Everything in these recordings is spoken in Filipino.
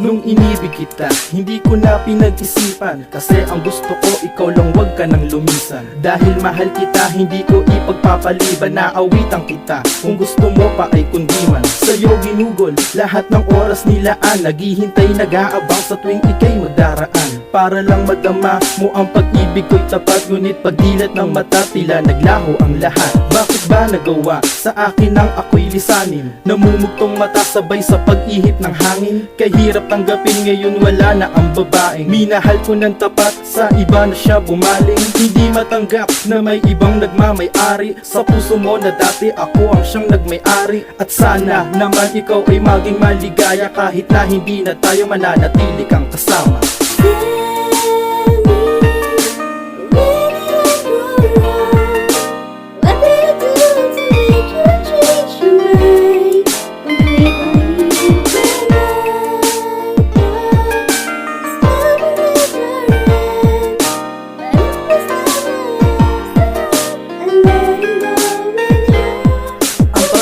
Nung inibig kita, hindi ko na pinag-isipan, kasi ang gusto ko ikaw lang, wag ka nang lumisan. Dahil mahal kita, hindi ko ipagpapaliban na awitan kita. Kung gusto mo pa ay kundiman, sa'yo ginugol lahat ng oras nilaan. Naghihintay, nag-aabang sa tuwing ika'y magdaraan, para lang madama mo ang pag-ibig ko'y tapat. Ngunit pagdilat ng mata, tila naglaho ang lahat. Bakit ba nagawa sa akin ang ako'y lisanin? Namumugtong mata sabay sa pag-ihip ng hangin. Kahirap tanggapin, ngayon wala na ang babaeng minahal ko ng tapat, sa iba na siya bumaling. Hindi matanggap na may ibang nagmamay-ari sa puso mo na dati ako ang siyang nagmay-ari. At sana naman ikaw ay maging maligaya, kahit na hindi na tayo mananatili kang kasama.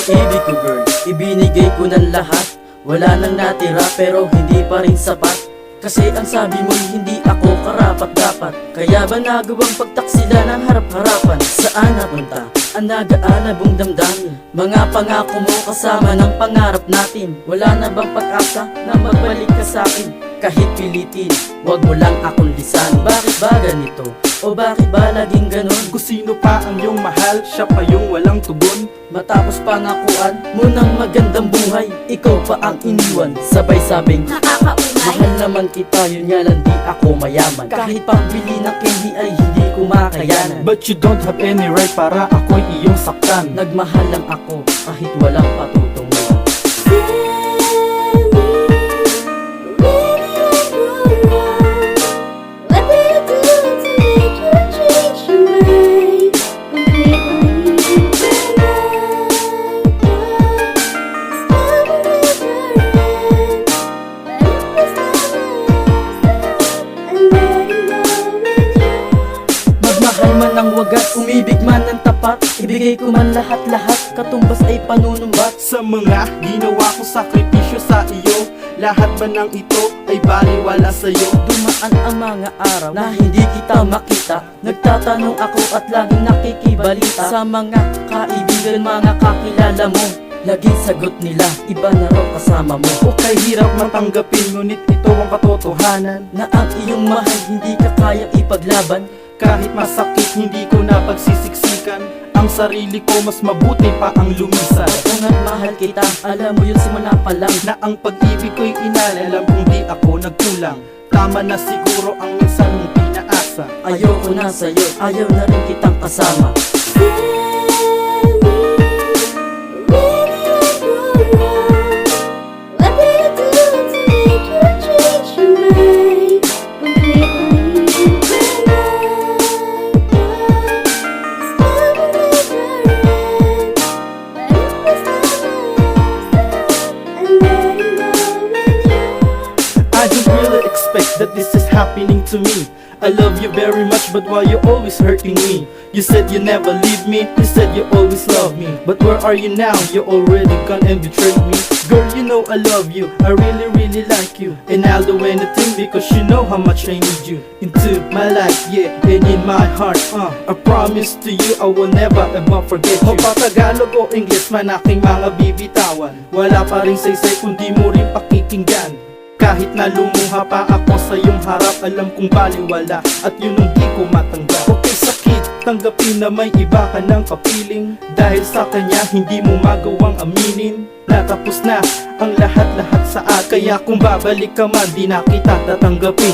Ibig ko girl, ibinigay ko ng lahat. Wala nang natira pero hindi pa rin sapat. Kasi ang sabi mo'y hindi ako karapat-dapat. Kaya ba nagawang pagtaksila ng harap-harapan? Saan napunta ang nag-aalabong damdamin? Mga pangako mo kasama ng pangarap natin. Wala na bang pag-asa na magbalik ka sa'kin? Kahit pilitin, wag mo lang akong lisan. Bakit ba ganito? O bakit ba laging ganon? Kung sino pa ang iyong mahal, siya pa yung walang tugon. Matapos pangakuan mo ng magandang buhay, ikaw pa ang iniwan. Sabay sabing nakakaumay, mahal naman kita, yun nga lang di ako mayaman. Kahit pambili ng candy ay hindi ko makayanan. But you don't have any right para ako'y iyong saktan. Nagmahal lang ako kahit walang patutunguhan. Ng wagas, umibig man ng tapat, ibigay ko man lahat-lahat, katumbas ay panunumbat. Sa mga ginawa ko sakripisyo sa iyo, lahat ba ng ito ay baliwala sa'yo? Dumaan ang mga araw na hindi kita makita, nagtatanong ako at laging nakikibalita. Sa mga kaibigan, mga kakilala mo, laging sagot nila, iba na raw kasama mo. Okay, hirap matanggapin, ngunit ito ang katotohanan, na ang iyong mahal hindi ka kayang ipaglaban. kahit masakit, hindi ko na pagsisiksikan ang sarili ko, mas mabuti pa ang lumisan. Kung mahal kita, alam mo yun simula pa lang, na ang pag-ibig ko'y inalalam kung di ako nagkulang. Tama na siguro ang minsan mong pinaasa. ayoko na sa'yo, ayaw na rin kitang kasama. That this is happening to me. I love you very much, but why you always hurting me? You said you never leave me, you said you always love me, but where are you now? You already gone and betrayed me. Girl, you know I love you, I really like you, and I'll do anything because you know how much I need you into my life, yeah, and in my heart. I promise to you I will never ever forget you. Mapatagalog o English man aking mga bibitawan, wala pa rin saysay kundi mo rin pakikinggan. Kahit na lumuha pa ako sa iyong harap, alam kong baliwala at yun ang di ko matanggap. Okay, sakit, tanggapin na may iba ka ng kapiling, dahil sa kanya hindi mo magawang aminin. Natapos na ang lahat-lahat sa akin, kaya kung babalik ka man di na kita tatanggapin.